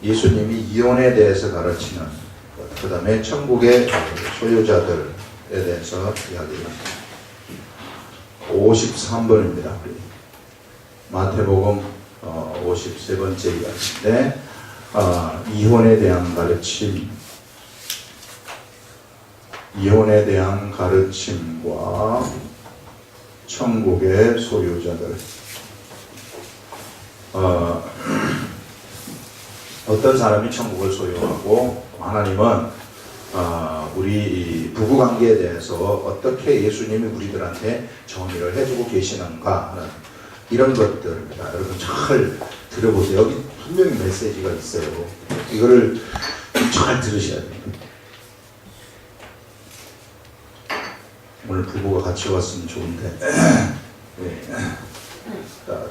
예수님이 이혼에 대해서 가르치는 것, 그 다음에 천국의 소유자들에 대해서 이야기합니다. 53번입니다. 마태복음 53번째 이야기인데 이혼에 대한 가르침, 이혼에 대한 가르침과 천국의 소유자들. 어떤 사람이 천국을 소유하고 하나님은 우리 부부관계에 대해서 어떻게 예수님이 우리들한테 정의를 해주고 계시는가 하는 이런 것들입니다. 여러분 잘 들어보세요. 여기 분명히 메시지가 있어요. 이거를 잘 들으셔야 됩니다. 오늘 부부가 같이 왔으면 좋은데 네. 자,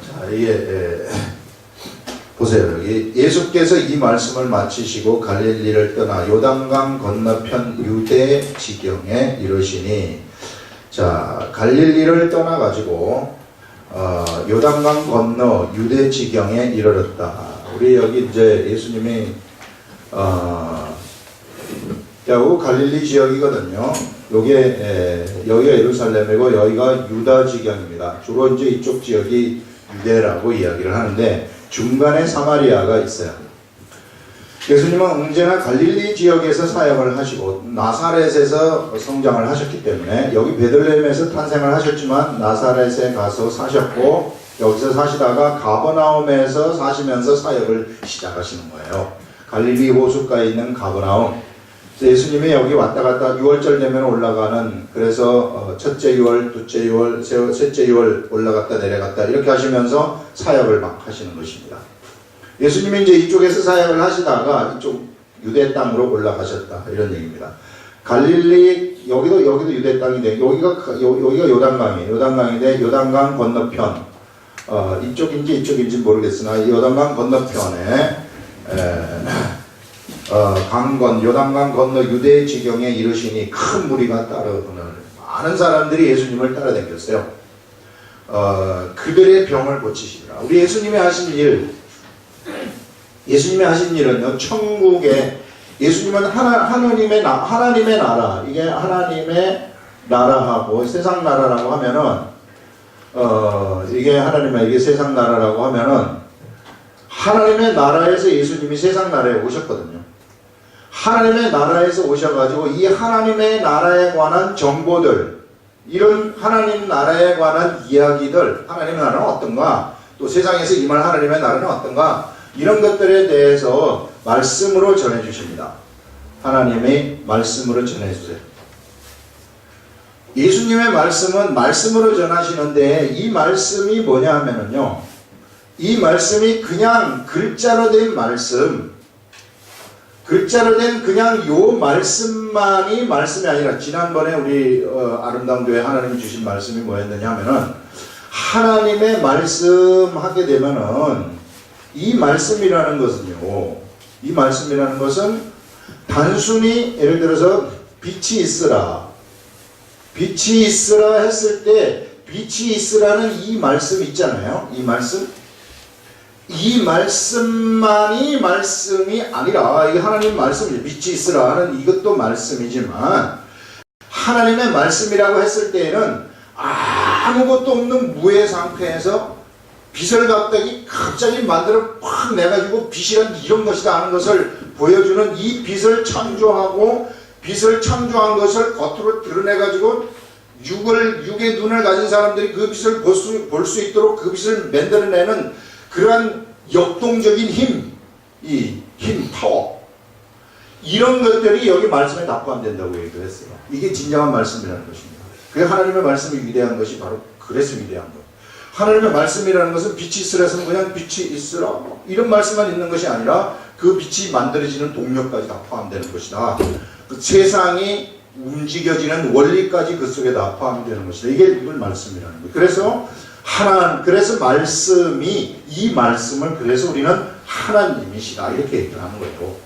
보세요. 여기 예수께서 이 말씀을 마치시고 갈릴리를 떠나 요단강 건너편 유대 지경에 이르시니, 자, 갈릴리를 떠나가지고 요단강 건너 유대 지경에 이르렀다. 우리 여기 이제 예수님이 여기 갈릴리 지역이거든요. 여기가 예루살렘이고 여기가 유다 지경입니다. 주로 이제 이쪽 지역이 유대라고 이야기를 하는데 중간에 사마리아가 있어요. 예수님은 언제나 갈릴리 지역에서 사역을 하시고 나사렛에서 성장을 하셨기 때문에 여기 베들레헴에서 탄생을 하셨지만 나사렛에 가서 사셨고 여기서 사시다가 가버나움에서 사시면서 사역을 시작하시는 거예요. 갈릴리 호숫가에 있는 가버나움. 예수님이 여기 왔다 갔다 6월절 되면 올라가는, 그래서 첫째 6월, 둘째 6월, 셋째 6월 올라갔다 내려갔다 이렇게 하시면서 사역을 막 하시는 것입니다. 예수님이 이제 이쪽에서 사역을 하시다가 이쪽 유대 땅으로 올라가셨다 이런 얘기입니다. 갈릴리 여기도 유대 땅인데 여기가 요단강이에요. 요단강인데 요단강 건너편 이쪽인지 모르겠으나 요단강 건너편에 요단강 건너 유대 지경에 이르시니 큰 무리가 따르는, 많은 사람들이 예수님을 따라다녔어요. 그들의 병을 고치시더라. 우리 예수님이 하신 일은요, 천국에, 예수님은 하나님의 나라, 이게 하나님의 나라하고 세상 나라라고 하면은, 이게 세상 나라라고 하면은, 하나님의 나라에서 예수님이 세상 나라에 오셨거든요. 하나님의 나라에서 오셔가지고 이 하나님의 나라에 관한 정보들, 이런 하나님 나라에 관한 이야기들, 하나님의 나라는 어떤가, 또 세상에서 임할 하나님의 나라는 어떤가, 이런 것들에 대해서 말씀으로 전해주십니다. 하나님의 말씀으로 전해주세요. 예수님의 말씀은 말씀으로 전하시는데 이 말씀이 뭐냐 하면은요, 이 말씀이 그냥 글자로 된 말씀, 글자로 된 그냥 요 말씀만이 말씀이 아니라, 지난번에 우리 아름다운 교회 하나님이 주신 말씀이 뭐였느냐 하면은, 하나님의 말씀 하게 되면은 이 말씀이라는 것은 단순히 예를 들어서 빛이 있으라 했을 때 빛이 있으라는 이 말씀 있잖아요. 이 말씀만이 말씀이 아니라, 이게 하나님 말씀이죠. 빛이 있으라 하는 이것도 말씀이지만, 하나님의 말씀이라고 했을 때에는 아무것도 없는 무의 상태에서 빛을 갑자기 만들어 확 내가지고 빛이란 이런 것이다 하는 것을 보여주는, 이 빛을 창조한 것을 겉으로 드러내가지고 육의 눈을 가진 사람들이 그 빛을 볼 수 있도록 그 빛을 만들어내는 그러한 역동적인 힘, 파워, 이런 것들이 여기 말씀에 다 포함된다고 얘기를 했어요. 이게 진정한 말씀이라는 것입니다. 그 하나님의 말씀이 위대한 것이 바로 그래서 위대한 것. 하나님의 말씀이라는 것은 빛이 있으라서는 그냥 빛이 있으라 이런 말씀만 있는 것이 아니라 그 빛이 만들어지는 동력까지 다 포함되는 것이다. 그 세상이 움직여지는 원리까지 그 속에 다 포함되는 것이다. 이걸 말씀이라는 거예요. 그래서 말씀이, 이 말씀을 그래서 우리는 하나님이시다 이렇게 얘기를 하는 거예요.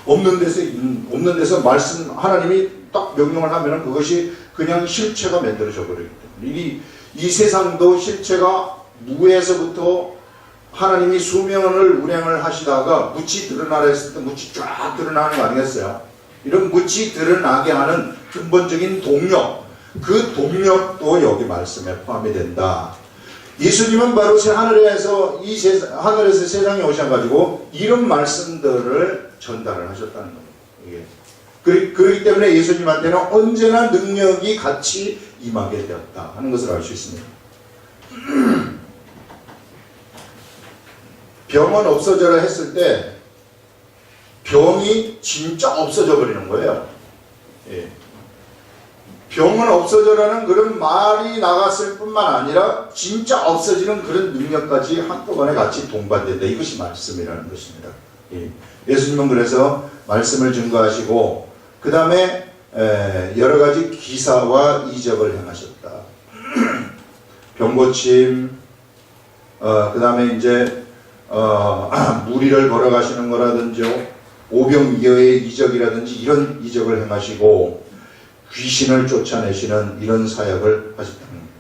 없는 데서 말씀, 하나님이 딱 명령을 하면은 그것이 그냥 실체가 만들어져 버리기 때문에 이 세상도 실체가 무에서부터 하나님이 수면을 운행을 하시다가 묻이 드러나라 했을 때 묻이 쫙 드러나는 거 아니겠어요? 이런 묻이 드러나게 하는 근본적인 동력, 그 동력도 여기 말씀에 포함이 된다. 예수님은 바로 하늘에서 하늘에서 세상에 오셔가지고 이런 말씀들을 전달을 하셨다는 겁니다. 그렇기 때문에 예수님한테는 언제나 능력이 같이 임하게 되었다 하는 것을 알 수 있습니다. 병은 없어져라 했을 때 병이 진짜 없어져 버리는 거예요. 예. 병은 없어져라는 그런 말이 나갔을 뿐만 아니라 진짜 없어지는 그런 능력까지 한꺼번에 같이 동반된다. 이것이 말씀이라는 것입니다. 예. 예수님은 그래서 말씀을 증거하시고 그 다음에 여러 가지 기사와 이적을 행하셨다. 병고침, 그 다음에 이제 무리를 걸어가시는 거라든지 오병이어의 이적이라든지 이런 이적을 행하시고 귀신을 쫓아내시는 이런 사역을 하셨다는 겁니다.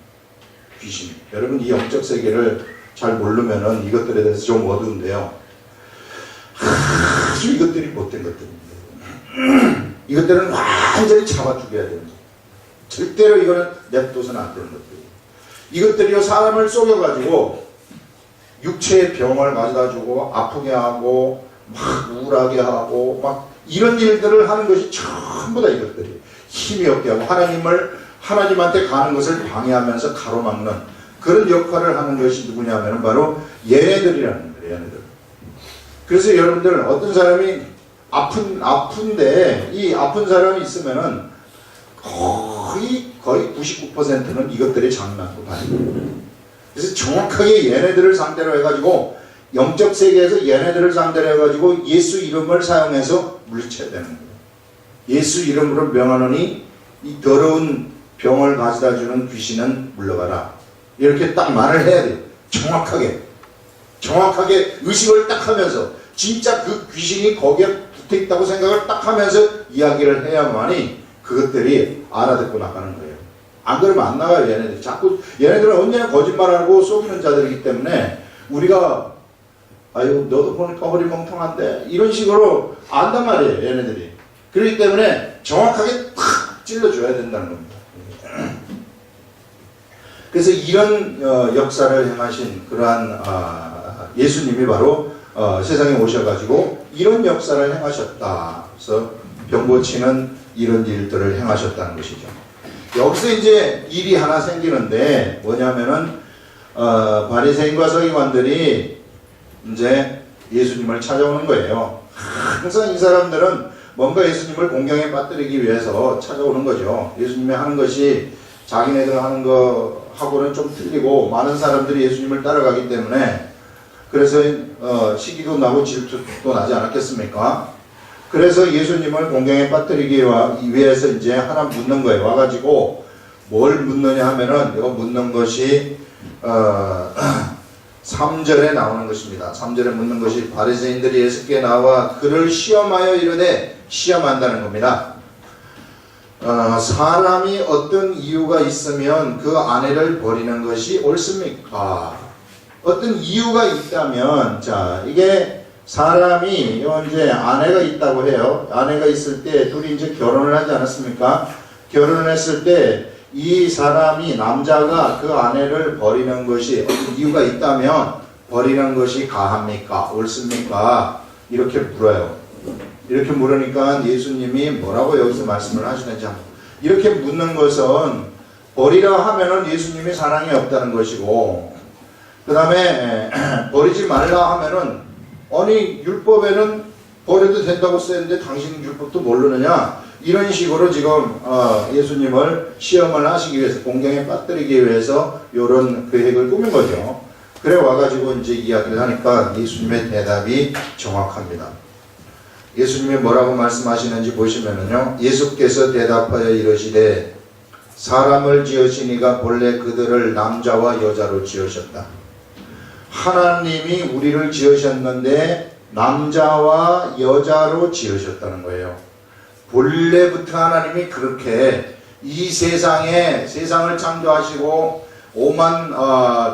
귀신. 여러분 이 영적 세계를 잘 모르면은 이것들에 대해서 좀 어두운데요. 아주 이것들이 못된 것들입니다. 이것들은 완전히 잡아 죽여야 되는 것. 절대로 이거는 냅둬서는 안 되는 것들이에요. 이것들이요 사람을 속여가지고 육체의 병을 가져다 주고 아프게 하고 막 우울하게 하고 막 이런 일들을 하는 것이 전부 다 이것들이 힘이 없게 하고 하나님한테 가는 것을 방해하면서 가로막는 그런 역할을 하는 것이 누구냐면 바로 얘네들이라는 거예요. 얘네들. 그래서 여러분들 어떤 사람이 아픈데 이 아픈 사람이 있으면은 거의 99%는 이것들이 장난고 다니고 그래서 정확하게 얘네들을 상대로 해가지고 영적 세계에서 얘네들을 상대로 해가지고 예수 이름을 사용해서 물리쳐야 되는 거예요. 예수 이름으로 명하노니 이 더러운 병을 가져다 주는 귀신은 물러가라. 이렇게 딱 말을 해야 돼요. 정확하게 의식을 딱 하면서 진짜 그 귀신이 거기에 붙어 있다고 생각을 딱 하면서 이야기를 해야만이 그것들이 알아듣고 나가는 거예요. 안 그러면 안 나가요. 얘네들 자꾸 얘네들은 언제나 거짓말하고 속이는 자들이기 때문에 우리가 아유 너도 보니까 허리멍텅한데 이런 식으로 안단 말이에요. 얘네들이. 그렇기 때문에 정확하게 탁 찔러줘야 된다는 겁니다. 그래서 이런 역사를 행하신 그러한 예수님이 바로 세상에 오셔가지고 이런 역사를 행하셨다. 그래서 병 고치는 이런 일들을 행하셨다는 것이죠. 여기서 이제 일이 하나 생기는데 뭐냐면은 바리새인과 서기관들이 이제 예수님을 찾아오는 거예요. 항상 이 사람들은 뭔가 예수님을 공경에 빠뜨리기 위해서 찾아오는 거죠. 예수님이 하는 것이 자기네들 하는 거하고는 좀 틀리고 많은 사람들이 예수님을 따라가기 때문에 그래서 시기도 나고 질투도 나지 않았겠습니까? 그래서 예수님을 공경에 빠뜨리기 위해서 이제 하나 묻는 거예요. 와가지고 뭘 묻느냐 하면은 이거 묻는 것이 3절에 나오는 것입니다. 3절에 묻는 것이 바리새인들이 예수께 나와 그를 시험하여 이르되 시험한다는 겁니다. 사람이 어떤 이유가 있으면 그 아내를 버리는 것이 옳습니까? 어떤 이유가 있다면 자 이게 사람이 이제 아내가 있다고 해요. 아내가 있을 때 둘이 이제 결혼을 하지 않았습니까? 결혼을 했을 때 이 사람이 남자가 그 아내를 버리는 것이 어떤 이유가 있다면 버리는 것이 가합니까? 옳습니까? 이렇게 물어요. 이렇게 물으니까 예수님이 뭐라고 여기서 말씀을 하시는지 이렇게 묻는 것은 버리라 하면은 예수님이 사랑이 없다는 것이고 그 다음에 버리지 말라 하면은 아니 율법에는 버려도 된다고 쓰였는데 당신은 율법도 모르느냐 이런 식으로 지금 예수님을 시험을 하시기 위해서 공경에 빠뜨리기 위해서 이런 계획을 꾸민 거죠. 그래 와가지고 이제 이야기를 하니까 예수님의 대답이 정확합니다. 예수님이 뭐라고 말씀하시는지 보시면은요. 예수께서 대답하여 이르시되 사람을 지으시니가 본래 그들을 남자와 여자로 지으셨다. 하나님이 우리를 지으셨는데 남자와 여자로 지으셨다는 거예요. 본래부터 하나님이 그렇게 이 세상을 창조하시고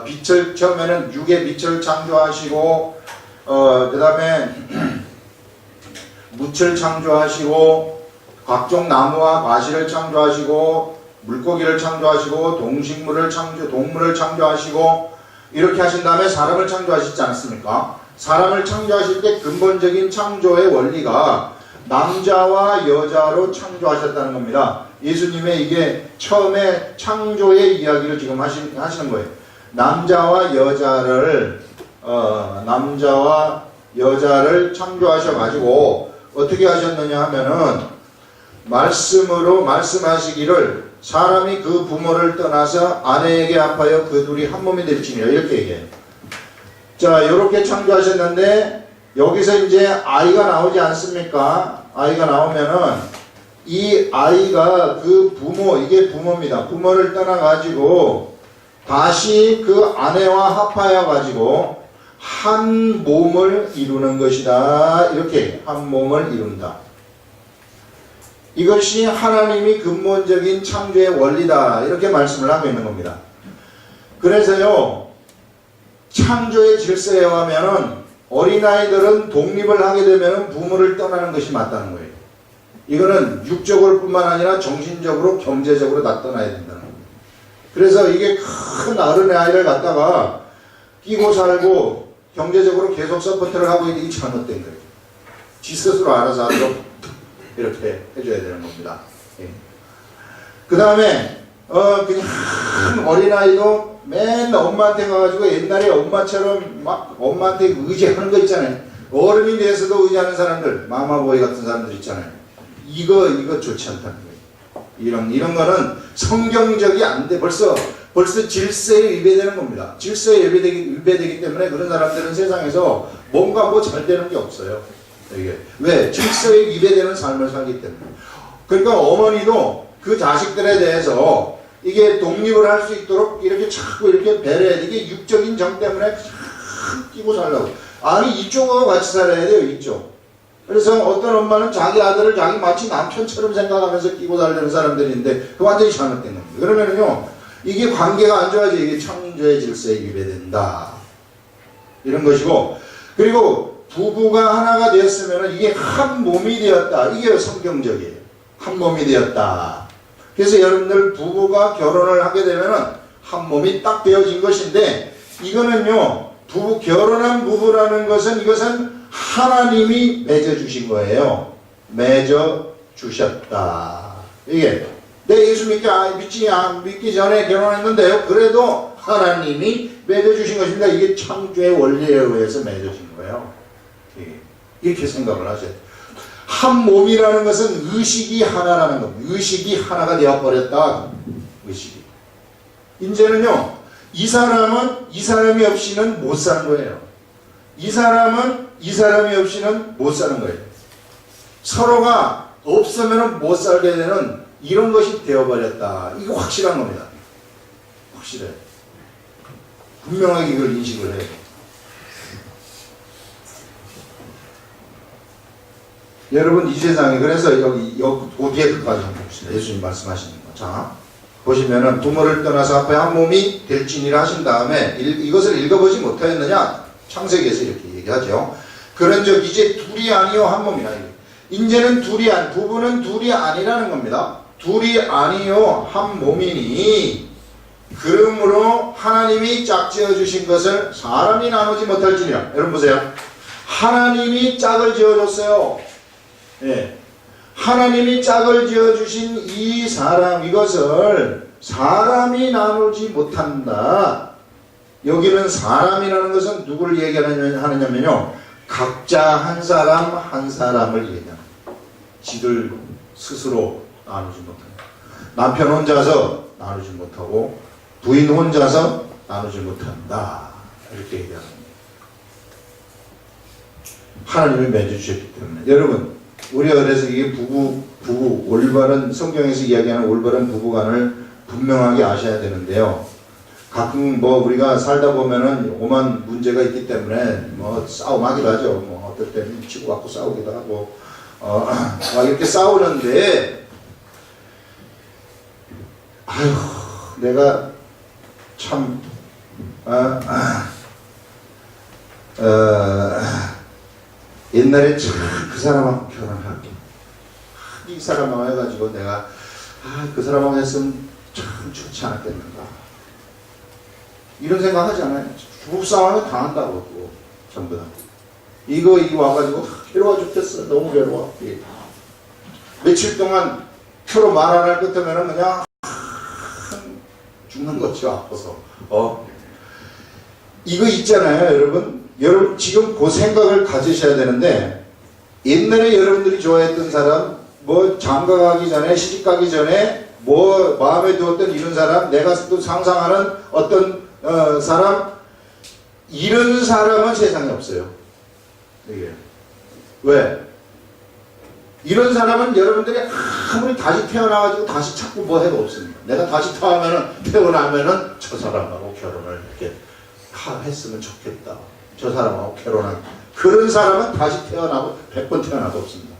빛을 처음에는 육의 빛을 창조하시고 그 다음에 묻을 창조하시고 각종 나무와 과실을 창조하시고 물고기를 창조하시고 동물을 창조하시고 이렇게 하신 다음에 사람을 창조하시지 않습니까? 사람을 창조하실 때 근본적인 창조의 원리가 남자와 여자로 창조하셨다는 겁니다. 예수님의 이게 처음에 창조의 이야기를 지금 하시는 거예요. 남자와 여자를 창조하셔가지고 어떻게 하셨느냐 하면은 말씀으로 말씀하시기를 사람이 그 부모를 떠나서 아내에게 합하여 그 둘이 한 몸이 될지니라 이렇게 얘기해요. 자, 이렇게 창조하셨는데 여기서 이제 아이가 나오지 않습니까? 아이가 나오면은 이 아이가 그 부모, 이게 부모입니다. 부모를 떠나가지고 다시 그 아내와 합하여 가지고 한 몸을 이루는 것이다. 이렇게 한 몸을 이룬다. 이것이 하나님이 근본적인 창조의 원리다. 이렇게 말씀을 하고 있는 겁니다. 그래서요, 창조의 질서에 의하면은 어린아이들은 독립을 하게 되면 부모를 떠나는 것이 맞다는 거예요. 이거는 육적으로 뿐만 아니라 정신적으로 경제적으로 다 떠나야 된다는 겁니다. 그래서 이게 큰 어린아이를 갖다가 끼고 살고 경제적으로 계속 서포트를 하고 있는 게 잘못된 거예요. 지 스스로 알아서 하도록 이렇게 해줘야 되는 겁니다. 예. 그 다음에 그냥 어린아이도 맨날 엄마한테 가가지고 옛날에 엄마처럼 막 엄마한테 의지하는 거 있잖아요. 어른이 돼서도 의지하는 사람들, 마마보이 같은 사람들 있잖아요. 이거 좋지 않다는 거예요. 이런 거는 성경적이 안 돼. 벌써 질서에 위배되는 겁니다. 질서에 위배되기 때문에 그런 사람들은 세상에서 뭔가 뭐 잘 되는 게 없어요. 이게 왜? 질서에 위배되는 삶을 살기 때문에. 그러니까 어머니도 그 자식들에 대해서 이게 독립을 할 수 있도록 이렇게 자꾸 이렇게 배려해야 돼. 이게 육적인 정 때문에 끼고 살라고. 아니, 이쪽하고 같이 살아야 돼요, 이쪽. 그래서 어떤 엄마는 자기 아들을 자기 마치 남편처럼 생각하면서 끼고 살려는 사람들인데 그 완전히 잘못된 겁니다. 그러면은요, 이게 관계가 안 좋아져. 이게 창조의 질서에 위배된다. 이런 것이고, 그리고 부부가 하나가 되었으면 이게 한 몸이 되었다. 이게 성경적이에요. 한 몸이 되었다. 그래서 여러분들 부부가 결혼을 하게 되면 한 몸이 딱 되어진 것인데, 이거는요, 결혼한 부부라는 것은 이것은 하나님이 맺어주신 거예요. 맺어주셨다. 이게 내 예수 믿기 전에 결혼했는데요. 그래도 하나님이 맺어주신 것입니다. 이게 창조의 원리에 의해서 맺어진 거예요. 이렇게 생각을 하세요. 한 몸이라는 것은 의식이 하나라는 겁니다. 의식이 하나가 되어버렸다. 의식이. 이제는요, 이 사람이 없이는 못 사는 거예요. 이 사람이 없이는 못 사는 거예요. 서로가 없으면 못 살게 되는 이런 것이 되어버렸다. 이거 확실한 겁니다. 확실해. 분명하게 이걸 인식을 해요. 여러분, 이 세상에, 그래서 여기 뒤에 끝까지 한번 봅시다. 예수님 말씀하시는 거. 자, 보시면은 부모를 떠나서 앞에 한 몸이 될지니라 하신 다음에 이것을 읽어보지 못하였느냐? 창세기에서 이렇게 얘기하죠. 그런즉 이제 둘이 아니요 한 몸이라. 이제는 부부는 둘이 아니라는 겁니다. 둘이 아니요 한 몸이니 그러므로 하나님이 짝지어 주신 것을 사람이 나누지 못할지니라. 여러분 보세요. 하나님이 짝을 지어줬어요. 예. 하나님이 짝을 지어주신 이 사람, 이것을 사람이 나누지 못한다. 여기는 사람이라는 것은 누구를 얘기하느냐면요, 각자 한 사람을 얘기합니다. 지들 스스로 나누지 못한다. 남편 혼자서 나누지 못하고 부인 혼자서 나누지 못한다. 이렇게 얘기합니다. 하나님이 맺어주셨기 때문에. 여러분, 우리가 그래서 이게 부부 올바른, 성경에서 이야기하는 올바른 부부관을 분명하게 아셔야 되는데요. 가끔 뭐 우리가 살다 보면은 오만 문제가 있기 때문에 뭐 싸움하기도 하죠. 뭐 어떨 때는 치고 갖고 싸우기도 하고 막 이렇게 싸우는데, 아휴, 내가 참 옛날에 참 그 사람하고 결혼할게. 이 사람하고 해가지고 내가 그 사람하고 했으면 참 좋지 않았겠는가. 이런 생각 하지 않아요? 부부싸움은 당한다고 또 전부 다. 이거 와가지고 괴로워 죽겠어. 너무 괴로워. 며칠 동안 서로 말 안 할 것 때문에 그냥 죽는 거죠. 아파서. 이거 있잖아요, 여러분. 여러분 지금 그 생각을 가지셔야 되는데, 옛날에 여러분들이 좋아했던 사람, 뭐 장가 가기 전에, 시집 가기 전에 뭐 마음에 두었던 이런 사람, 내가 또 상상하는 어떤 사람, 이런 사람은 세상에 없어요. 이게 왜? 이런 사람은 여러분들이 아무리 다시 태어나가지고 다시 찾고 뭐 해도 없습니다. 내가 다시 태어나면은 저 사람하고 결혼을 이렇게 했으면 좋겠다. 저 사람하고 결혼한 그런 사람은 다시 태어나고 100번 태어나도 없습니다.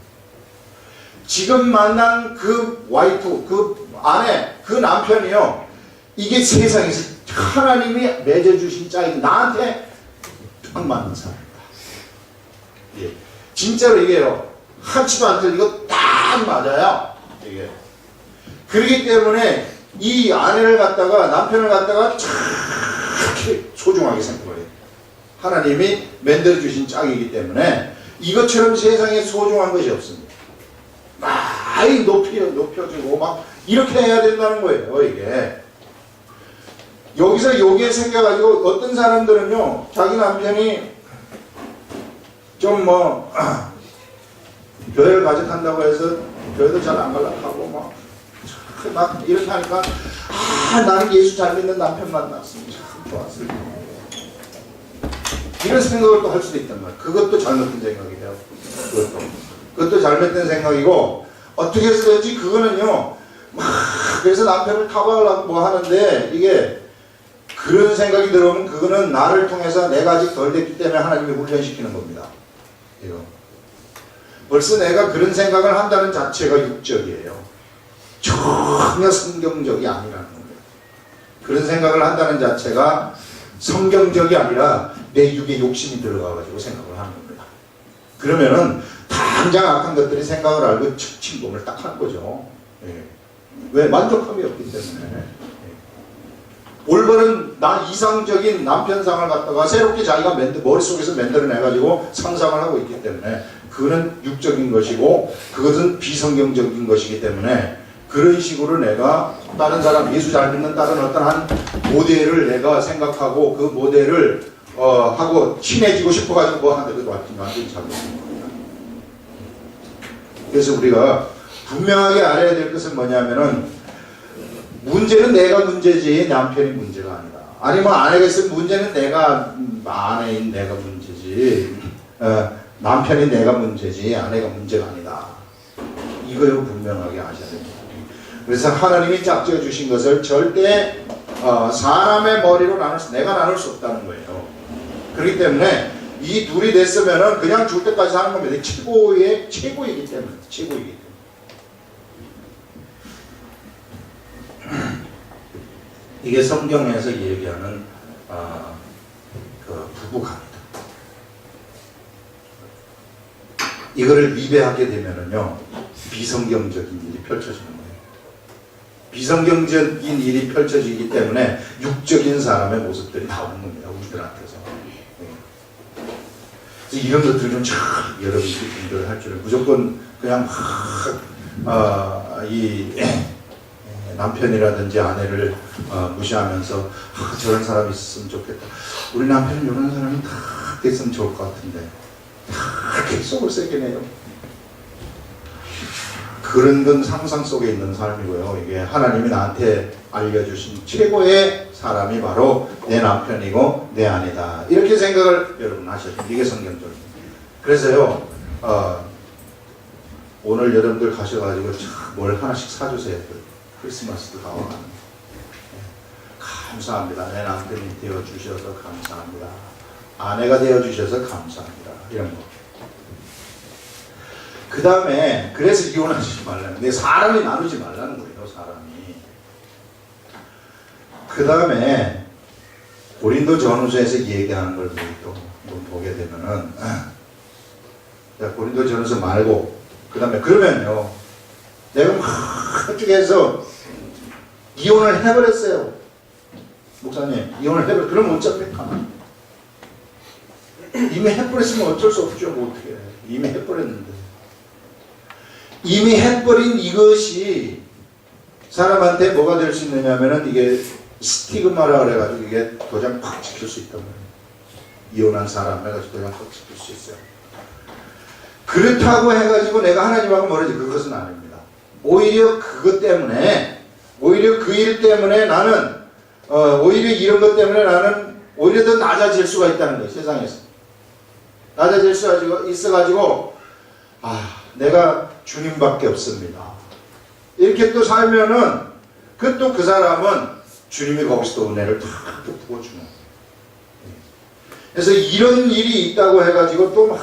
지금 만난 그 와이프, 그 아내, 그 남편이요, 이게 세상에서 하나님이 맺어주신 짝이 나한테 딱 맞는 사람이다. 예. 진짜로 이게요, 한치도 안 틀리고 딱 맞아요. 이게. 그렇기 때문에 이 아내를 갖다가, 남편을 갖다가 이렇게 소중하게 생각해요. 하나님이 만들어주신 짝이기 때문에 이것처럼 세상에 소중한 것이 없습니다. 많이 높여주고 막 이렇게 해야 된다는 거예요. 이게 여기서 여기에 생겨가지고 어떤 사람들은요, 자기 남편이 좀 뭐 교회를 가져간다고 해서 교회도 잘 안 갈락하고 막 이렇게 하니까 나는 예수 잘 믿는 남편 만났으면 참 좋았을 텐데, 이런 생각을 또 할 수도 있단 말이에요. 그것도 잘못된 생각이에요. 그것도 잘못된 생각이고, 어떻게 해서든지 그거는요, 그래서 남편을 타박하려고 뭐 하는데, 이게 그런 생각이 들어오면 그거는 나를 통해서 내가 아직 덜 됐기 때문에 하나님이 훈련시키는 겁니다. 이거. 벌써 내가 그런 생각을 한다는 자체가 육적이에요. 전혀 성경적이 아니라는 거예요. 그런 생각을 한다는 자체가 성경적이 아니라 내 육에 욕심이 들어가가지고 생각을 하는 겁니다. 그러면은 당장 악한 것들이 생각을 알고 침범을 딱 하는 거죠. 예. 왜? 만족함이 없기 때문에. 예. 올바른 나 이상적인 남편상을 갖다가 새롭게 자기가 머릿속에서 만들어내가지고 상상을 하고 있기 때문에, 그거는 육적인 것이고 그것은 비성경적인 것이기 때문에, 그런 식으로 내가 다른 사람, 예수 잘 믿는 다른 어떤 한 모델을 내가 생각하고 그 모델을 하고 친해지고 싶어가지고 뭐 하는데 완전히 잘못된 겁니다. 그래서 우리가 분명하게 알아야 될 것은 뭐냐면은, 문제는 내가 문제지 남편이 문제가 아니다. 아니면 아내가 있으면 문제는 내가, 아내인 내가 문제지, 남편이 내가 문제지 아내가 문제가 아니다. 이거요 분명하게 아셔야 됩니다. 그래서 하나님이 짝지어 주신 것을 절대 사람의 머리로 내가 나눌 수 없다는 거예요. 그렇기 때문에 이 둘이 됐으면은 그냥 줄 때까지 하는 겁니다. 최고이기 때문에. 이게 성경에서 얘기하는 그 부부관계다. 이거를 위배하게 되면은요, 비성경적인 일이 펼쳐지는 거예요. 비성경적인 일이 펼쳐지기 때문에 육적인 사람의 모습들이 나오는 겁니다. 우리들한테서. 그래서 이런 것들을 좀 잘 여러분들 할 줄은, 무조건 그냥 남편이라든지 아내를 무시하면서 저런 사람이 있었으면 좋겠다. 우리 남편은 이런 사람이 다 됐으면 좋을 것 같은데 다 속을 세게 내요. 그런 건 상상 속에 있는 삶이고요. 이게 하나님이 나한테 알려주신 최고의 사람이 바로 내 남편이고 내 아내다. 이렇게 생각을 여러분 하셔야 돼요. 이게 성경적입니다. 그래서요, 오늘 여러분들 가셔가지고 뭘 하나씩 사주세요. 크리스마스도 가와가는. 감사합니다. 내 남편이 되어주셔서 감사합니다. 아내가 되어주셔서 감사합니다. 이런 거. 그 다음에 그래서 이혼하지 말라는 거예요. 사람이 나누지 말라는 거예요. 사람이. 그 다음에 고린도 전후서에서 얘기하는 걸 우리 또 보게 되면은, 고린도 전후서 말고, 그 다음에 그러면요, 내가 막 쭉해서 이혼을 해버렸어요. 목사님, 이혼을 해버렸어요. 그럼 어쩝니까? 이미 해버렸으면 어쩔 수 없죠. 뭐 어떻게 해. 이미 해버렸는데. 이미 해버린 이것이 사람한테 뭐가 될 수 있느냐면은 이게 스티그마라 그래가지고 이게 도장 팍 찍힐 수 있단 말이에요. 이혼한 사람 해가지고 도장 팍 찍힐 수 있어요. 그렇다고 해가지고 내가 하나님하고 멀어지 그것은 아닙니다. 오히려 그것 때문에, 오히려 그 일 때문에 나는, 오히려 이런 것 때문에 나는 오히려 더 낮아질 수가 있다는 거예요. 세상에서. 낮아질 수가 있어가지고, 내가 주님밖에 없습니다. 이렇게 또 살면은, 그 사람은 주님이 거기서 또 은혜를 탁 부어주는 거예요. 그래서 이런 일이 있다고 해가지고 또 막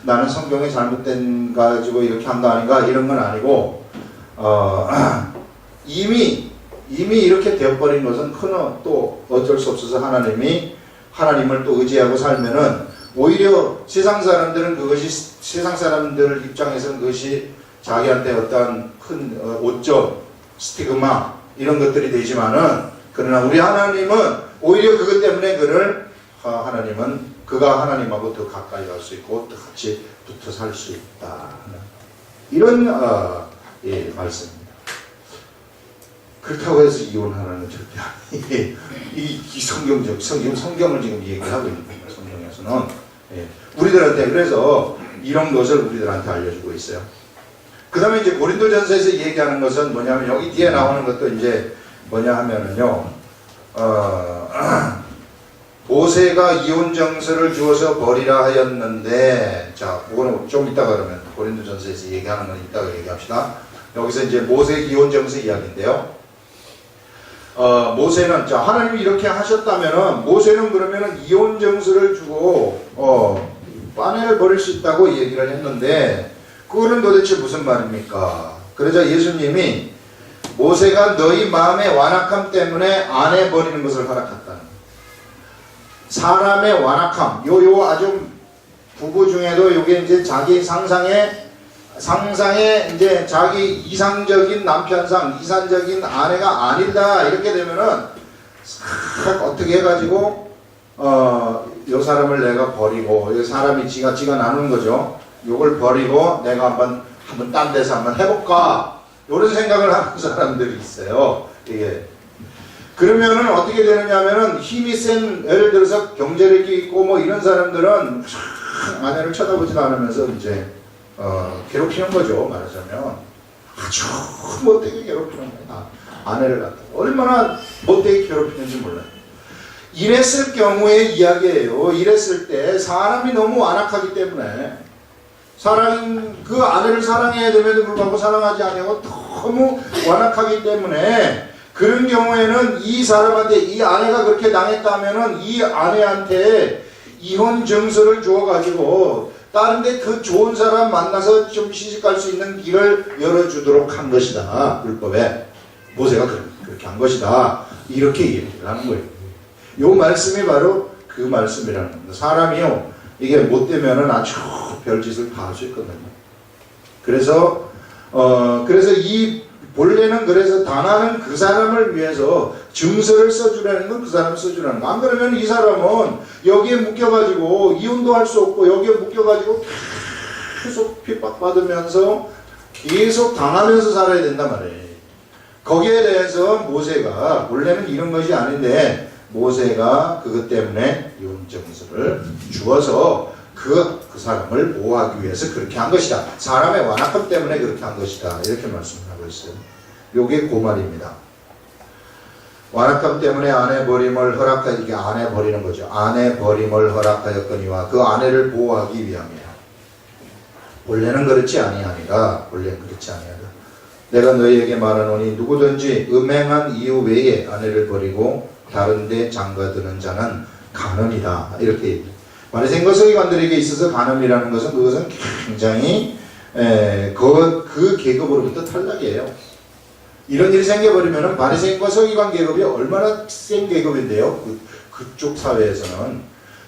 나는 성경에 잘못된 가지고 이렇게 한 거 아닌가 이런 건 아니고, 이미 이렇게 되어버린 것은 또 어쩔 수 없어서 하나님을 또 의지하고 살면은 오히려 세상 사람들 입장에서는 그것이 자기한테 어떠한 큰 오점, 스티그마 이런 것들이 되지만은, 그러나 우리 하나님은 오히려 그것 때문에 하나님은 그가 하나님하고 더 가까이 갈 수 있고 또 같이 붙어 살 수 있다. 이런 말씀입니다. 그렇다고 해서 이혼하라는 절대 아니에요. 이 성경을 지금 얘기하고 있는 거예요. 성경에서는. 우리들한테 그래서 이런 것을 우리들한테 알려주고 있어요. 그 다음에 이제 고린도전서에서 얘기하는 것은 뭐냐면, 여기 뒤에 나오는 것도 이제 뭐냐 하면은요, 모세가 이혼 정서를 주어서 버리라 하였는데, 자, 그거는 좀 이따가 그러면 고린도전서에서 얘기하는 건 이따가 얘기합시다. 여기서 이제 모세 이혼 정서 이야기인데요. 모세는, 자, 하나님이 이렇게 하셨다면은, 모세는 그러면은 이혼 정서를 주고, 아내를 버릴 수 있다고 얘기를 했는데, 그거는 도대체 무슨 말입니까? 그러자 예수님이 모세가 너희 마음의 완악함 때문에 아내 버리는 것을 허락했다는, 사람의 완악함, 요 아주 부부 중에도 요게 이제 자기 상상에 이제 자기 이상적인 남편상, 이상적인 아내가 아니다 이렇게 되면은 어떻게 해가지고 요 사람을 내가 버리고, 이 사람이 지가 나누는 거죠. 요걸 버리고 내가 한번 딴 데서 한번 해볼까, 이런 생각을 하는 사람들이 있어요. 이게 그러면은 어떻게 되느냐면은 힘이 센, 예를 들어서 경제력이 있고 뭐 이런 사람들은 아내를 쳐다보지도 않으면서 이제 괴롭히는 거죠. 말하자면 아주 못되게 괴롭히는 거예요. 아내를 갖다 얼마나 못되게 괴롭히는지 몰라요. 이랬을 경우의 이야기예요. 이랬을 때 사람이 너무 완악하기 때문에, 그 아내를 사랑해야 됨에도 불구하고 사랑하지 아니하고 너무 완악하기 때문에, 그런 경우에는 이 사람한테, 이 아내가 그렇게 당했다면은 이 아내한테 이혼 정서를 주어가지고 다른 데 더 좋은 사람 만나서 좀 시집갈 수 있는 길을 열어주도록 한 것이다. 율법에 모세가 그렇게 한 것이다. 이렇게 얘기를 하는 거예요. 요 말씀이 바로 그 말씀이라는 겁니다. 사람이요, 이게 못되면은 아주 별짓을 다 할 수 있거든요. 그래서 이 본래는 그래서 당하는 그 사람을 위해서 증서를 써주라는 건 그 사람을 써주라는 거. 안 그러면 이 사람은 여기에 묶여가지고 이혼도 할 수 없고, 여기에 묶여가지고 계속 핍박받으면서 계속 당하면서 살아야 된단 말이에요. 거기에 대해서 모세가, 원래는 이런 것이 아닌데 모세가 그것 때문에 이혼 증서를 주어서 그 사람을 보호하기 위해서 그렇게 한 것이다. 사람의 완악함 때문에 그렇게 한 것이다. 이렇게 말씀을 하고 있어요. 요게 그 말입니다. 완악함 때문에 아내 버림을 이게 아내 버리는 거죠. 아내 버림을 허락하였거니와 그 아내를 보호하기 위함이야. 본래는 그렇지 아니하니라. 본래는 그렇지 아니하다. 내가 너희에게 말하노니 누구든지 음행한 이유 외에 아내를 버리고 다른 데 장가드는 자는 간음이다. 이렇게 얘기해요. 바리새인과 서기관들에게 있어서 간음이라는 것은, 그것은 굉장히 그 계급으로부터 탈락이에요. 이런 일이 생겨버리면 바리새인과 서기관 계급이 얼마나 센 계급인데요. 그쪽 사회에서는.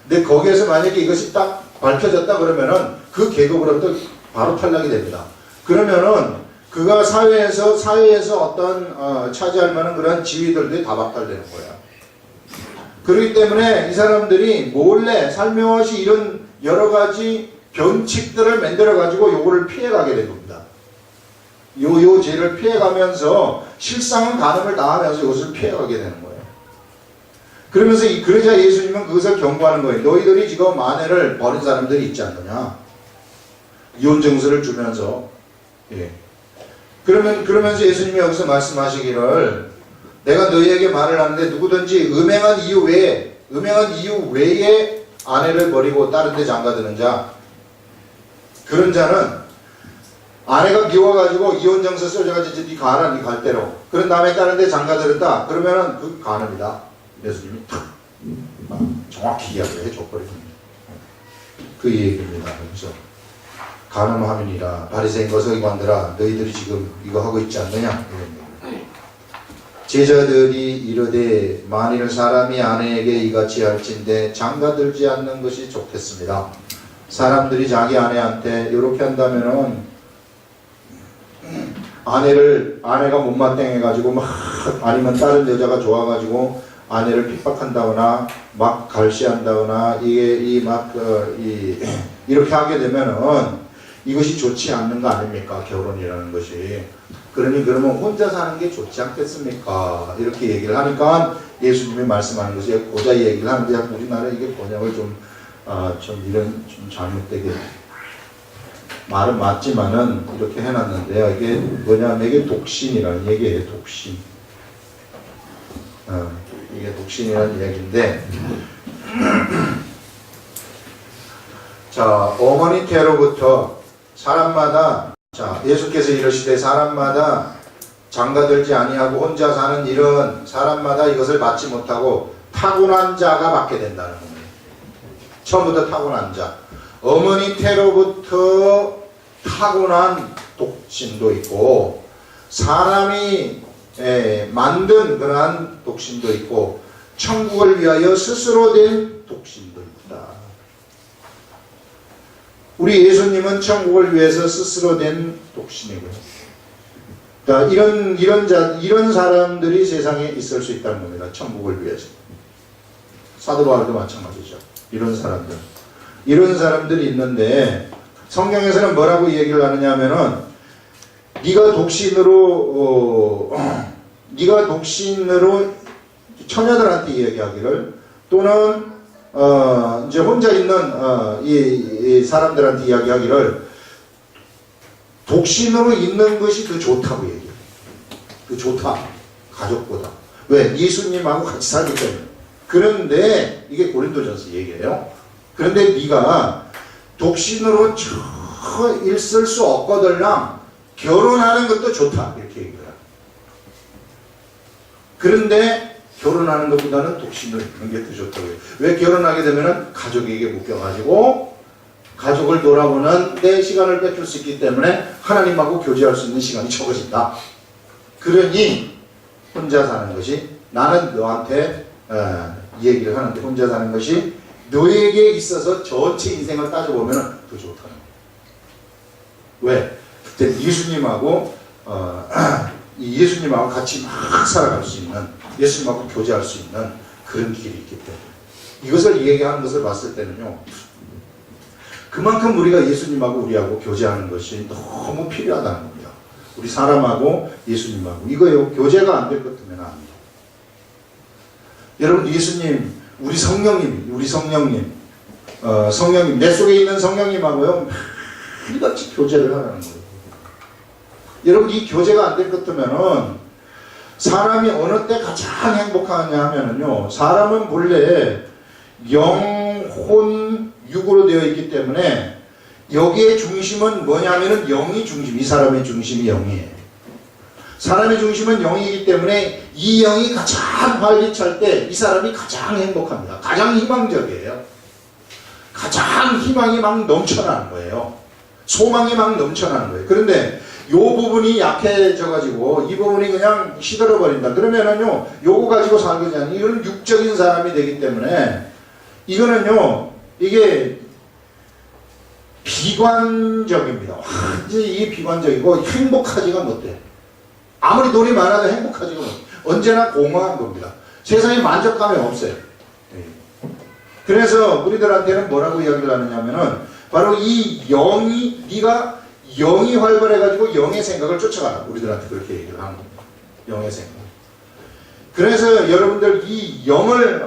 근데 거기에서 만약에 이것이 딱 밝혀졌다 그러면은 그 계급으로부터 바로 탈락이 됩니다. 그러면은 그가 사회에서 어떤 차지할 만한 그런 지위들도 다 박탈되는 거예요. 그렇기 때문에 이 사람들이 몰래 살며시 이런 여러 가지 변칙들을 만들어 가지고 요거를 피해가게 된 겁니다. 요 죄를 피해가면서 실상은 간음을 당하면서 이것을 피해가게 되는 거예요. 그러면서 그러자 예수님은 그것을 경고하는 거예요. 너희들이 지금 아내를 버린 사람들이 있지 않느냐. 이혼 증서를 주면서. 예. 그러면서 예수님이 여기서 말씀하시기를 내가 너희에게 말을 하는데 누구든지 음행한 이유 외에 아내를 버리고 다른 데 장가드는 자, 그런 자는 아내가 미워가지고 이혼증서 써줘가지고 니 가라, 니 갈 대로. 그런 다음에 다른 데 장가들었다. 그러면은 그 간음이다. 예수님이 탁 정확히 이야기를 해줘버립니다. 그 얘기입니다. 그래서 간음하면이라 바리새인과 서기관들아 너희들이 지금 이거 하고 있지 않느냐. 제자들이 이르되 만일 사람이 아내에게 이같이 할진대 장가들지 않는 것이 좋겠습니다. 사람들이 자기 아내한테 이렇게 한다면은 아내가 못마땅해가지고 막 아니면 다른 여자가 좋아가지고 아내를 핍박한다거나 막 갈시한다거나 이렇게 하게 되면은 이것이 좋지 않는 거 아닙니까? 결혼이라는 것이. 그러면 혼자 사는 게 좋지 않겠습니까? 이렇게 얘기를 하니까 예수님이 말씀하는 것이 고자 얘기를 하는데 우리나라 이게 번역을 좀 잘못되게 말은 맞지만은 이렇게 해놨는데요. 이게 뭐냐면 이게 독신이라는 얘기예요. 독신. 이게 독신이라는 얘기인데 자, 어머니 태로부터 사람마다 예수께서 이르시되 사람마다 장가들지 아니하고 혼자 사는 일은 사람마다 이것을 받지 못하고 타고난 자가 받게 된다는 겁니다. 처음부터 타고난 자. 어머니 태로부터 타고난 독신도 있고 사람이 만든 그러한 독신도 있고 천국을 위하여 스스로 된 독신도 있다. 우리 예수님은 천국을 위해서 스스로 된 독신이고요. 그러니까 이런 사람들이 세상에 있을 수 있다는 겁니다. 천국을 위해서. 사도 바울도 마찬가지죠. 이런 사람들이 있는데 성경에서는 뭐라고 얘기를 하느냐 하면은 네가 독신으로 처녀들한테 이야기하기를 또는 이제 혼자 있는 이 사람들한테 이야기하기를 독신으로 있는 것이 더 좋다고 얘기해요. 더 좋다. 가족보다. 왜? 예수님하고 같이 살기 때문에. 그런데 이게 고린도전서 얘기예요. 그런데 네가 독신으로 있을 수 없거들랑 결혼하는 것도 좋다. 이렇게 얘기해요. 그런데 결혼하는 것보다는 독신으로 있는 게 더 좋다고 해요. 왜? 결혼하게 되면은 가족에게 묶여가지고 가족을 돌아보는 내 시간을 뺏길 수 있기 때문에 하나님하고 교제할 수 있는 시간이 적어진다. 그러니 혼자 사는 것이 나는 너한테 이 얘기를 하는데 혼자 사는 것이 너에게 있어서 전체 인생을 따져보면 더 좋다는 거예요. 왜? 그때 예수님하고 같이 막 살아갈 수 있는 예수님하고 교제할 수 있는 그런 길이 있기 때문에 이것을 얘기하는 것을 봤을 때는요 그만큼 우리가 예수님하고 우리하고 교제하는 것이 너무 필요하다는 겁니다. 우리 사람하고 예수님하고 이거요 교제가 안 될 것 같으면 안 돼요. 여러분 예수님 우리 성령님 내 속에 있는 성령님하고요 같이 교제를 하라는 거예요. 여러분 이 교제가 안 될 것 같으면은 사람이 어느 때 가장 행복하냐 하면은요 사람은 본래 영혼 육으로 되어 있기 때문에 여기에 중심은 뭐냐면은 영이 중심, 이 사람의 중심이 영이에요. 사람의 중심은 영이기 때문에 이 영이 가장 활기찰 때 이 사람이 가장 행복합니다. 가장 희망적이에요. 가장 희망이 막 넘쳐나는 거예요. 소망이 막 넘쳐나는 거예요. 그런데 요 부분이 약해져가지고 이 부분이 그냥 시들어버린다. 그러면은요, 요거 가지고 살게 되는, 이거는 육적인 사람이 되기 때문에, 이거는요, 이게 비관적입니다. 완전히 이 비관적이고 행복하지가 못해. 아무리 돈이 많아도 행복하지가 못해. 언제나 공허한 겁니다. 세상에 만족감이 없어요. 그래서 우리들한테는 뭐라고 이야기를 하느냐면은 바로 이 영이, 네가 영이 활발해가지고 영의 생각을 쫓아가라. 우리들한테 그렇게 얘기를 하는 겁니다. 영의 생각. 그래서 여러분들 이 영을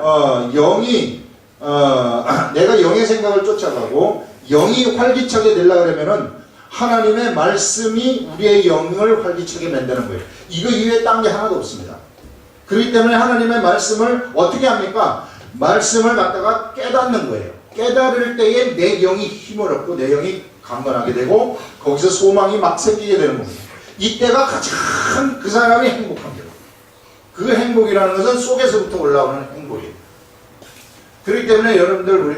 내가 영의 생각을 쫓아가고 영이 활기차게 되려고 그러면은 하나님의 말씀이 우리의 영을 활기차게 만드는 거예요. 이거 이외에 딴 게 하나도 없습니다. 그렇기 때문에 하나님의 말씀을 어떻게 합니까? 말씀을 갖다가 깨닫는 거예요. 깨달을 때에 내 영이 힘을 얻고 내 영이 강건하게 되고 거기서 소망이 막 생기게 되는 겁니다. 이때가 가장 그 사람이 행복합니다. 그 행복이라는 것은 속에서부터 올라오는 행복이에요. 그렇기 때문에 여러분들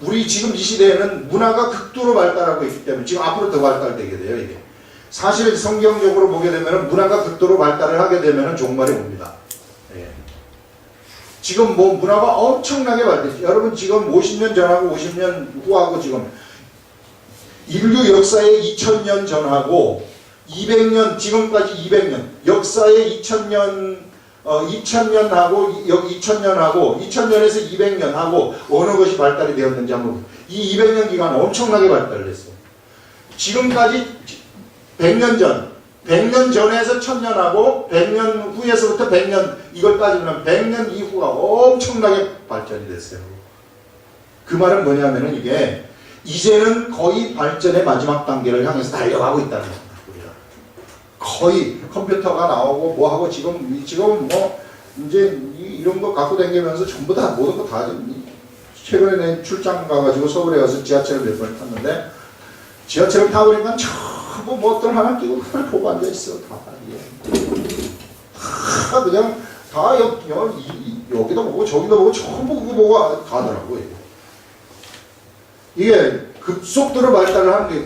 우리 지금 이 시대에는 문화가 극도로 발달하고 있기 때문에 지금 앞으로 더 발달되게 돼요. 이게 사실 성경적으로 보게 되면 문화가 극도로 발달을 하게 되면 종말이 옵니다. 예. 지금 뭐 문화가 엄청나게 발달했죠. 여러분 지금 50년 전하고 50년 후하고 지금 인류 역사의 2000년 전하고 200년 지금까지 200년 역사의 2000년하고 여기 2000년하고 2000년에서 200년하고 어느 것이 발달이 되었는지 한번 이 200년 기간 엄청나게 발달했어요. 지금까지 100년 전에서 1000년하고 100년 후에서부터 100년 이걸 따지면 100년 이후가 엄청나게 발전이 됐어요. 그 말은 뭐냐면은 이게 이제는 거의 발전의 마지막 단계를 향해서 달려가고 있다는 겁니다. 우리가 거의 컴퓨터가 나오고 뭐하고 지금 뭐 이제 이런 거 갖고 다니면서 전부 다 모든 거 다 최근에 출장 가가지고 서울에 가서 지하철을 몇 번 탔는데 지하철을 타보니까 전부 뭐 어떤 하나 끼고 그걸 보고 앉아있어. 다 그냥 다 여기도 보고 저기도 보고 전부 그거 보고 가더라고요. 이게 급속도로 발달을 하는 게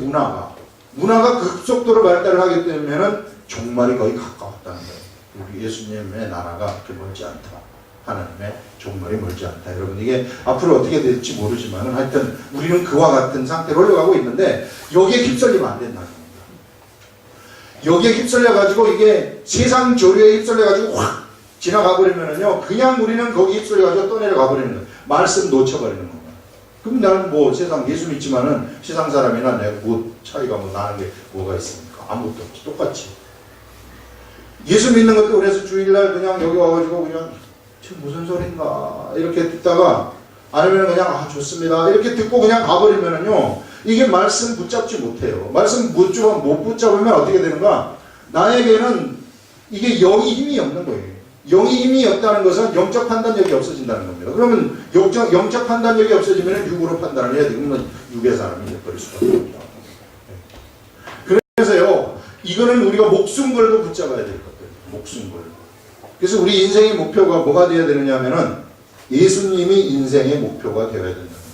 문화가 급속도로 발달을 하기 때문에는 종말이 거의 가까웠다는 거예요. 우리 예수님의 나라가 그렇게 멀지 않다. 하나님의 종말이 멀지 않다. 여러분 이게 앞으로 어떻게 될지 모르지만 하여튼 우리는 그와 같은 상태로 흘러가고 있는데 여기에 휩쓸리면 안 된다는 겁니다. 여기에 휩쓸려가지고 이게 세상 조류에 휩쓸려가지고 확 지나가 버리면은요 그냥 우리는 거기 휩쓸려가지고 떠내려가 버리는 거예요. 말씀 놓쳐버리는 겁니다. 그럼 나는 뭐 세상 예수 믿지만은 세상 사람이나 내가 뭐 차이가 뭐 나는 게 뭐가 있습니까? 아무것도 없지. 똑같이. 예수 믿는 것도 그래서 주일날 그냥 여기 와가지고 그냥 지금 무슨 소린가 이렇게 듣다가 아니면 그냥 좋습니다 이렇게 듣고 그냥 가버리면은요 이게 말씀 붙잡지 못해요. 말씀 못 붙잡으면 어떻게 되는가? 나에게는 이게 영이 힘이 없는 거예요. 영이 힘이 없다는 것은 영적 판단력이 없어진다는 겁니다. 그러면 영적 판단력이 없어지면 육으로 판단을 해야 되면 육의 사람이 돼버릴 수가 없습니다. 그래서요, 이거는 우리가 목숨 걸고 붙잡아야 될 것들. 목숨 걸고. 그래서 우리 인생의 목표가 뭐가 되어야 되느냐 하면은 예수님이 인생의 목표가 되어야 된다는 거예요.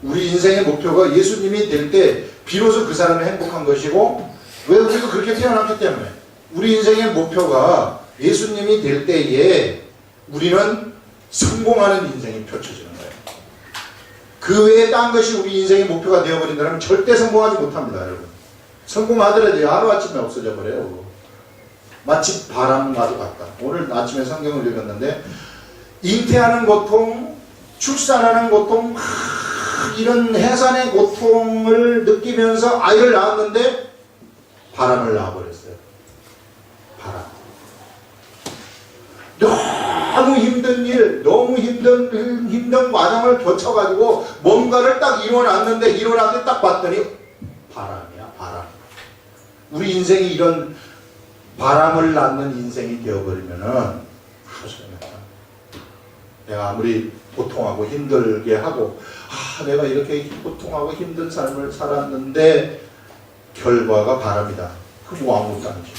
우리 인생의 목표가 예수님이 될 때 비로소 그 사람이 행복한 것이고 왜 우리가 그렇게 태어났기 때문에 우리 인생의 목표가 예수님이 될 때에 우리는 성공하는 인생이 펼쳐지는 거예요. 그 외에 딴 것이 우리 인생의 목표가 되어버린다면 절대 성공하지 못합니다. 여러분. 성공하더라도 하루아침에 없어져 버려요. 마치 바람과도 같다. 오늘 아침에 성경을 읽었는데 잉태하는 고통, 출산하는 고통, 이런 해산의 고통을 느끼면서 아이를 낳았는데 바람을 낳아버렸어요. 바람. 너무 힘든 일, 너무 힘든 과정을 거쳐가지고 뭔가를 딱 일어났는데 딱 봤더니 바람이야, 바람. 우리 인생이 이런 바람을 낳는 인생이 되어버리면은 내가 아무리 고통하고 힘들게 하고 내가 이렇게 고통하고 힘든 삶을 살았는데 결과가 바람이다. 그럼 아무것도 아니죠.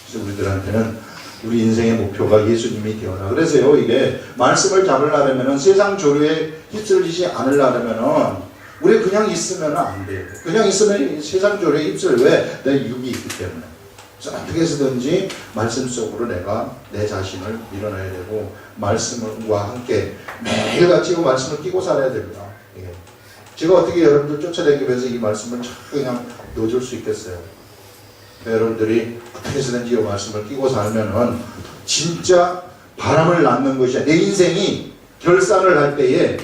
그래서 우리들한테는 우리 인생의 목표가 예수님이 되어라. 그래서요 이게 말씀을 잡으려면은 세상 조류에 휩쓸리지 않으려면은 우리 그냥 있으면 안 돼요. 그냥 있으면 세상 조례에 입술 왜? 내 육이 있기 때문에. 그래서 어떻게 해서든지 말씀 속으로 내가 내 자신을 밀어내야 되고 말씀과 함께 매일같이 그 말씀을 끼고 살아야 됩니다. 예. 제가 어떻게 여러분들 쫓아다니면서 이 말씀을 참 그냥 넣어줄 수 있겠어요? 여러분들이 어떻게 해서든지 이 말씀을 끼고 살면은 진짜 바람을 낳는 것이 내 인생이 결산을 할 때에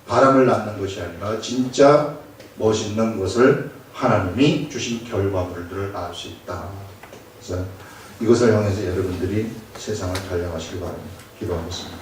바람을 낳는 것이 아니라 진짜 멋있는 것을 하나님이 주신 결과물들을 낳을 수 있다. 그래서 이것을 향해서 여러분들이 세상을 달려가시기 바랍니다. 기도하겠습니다.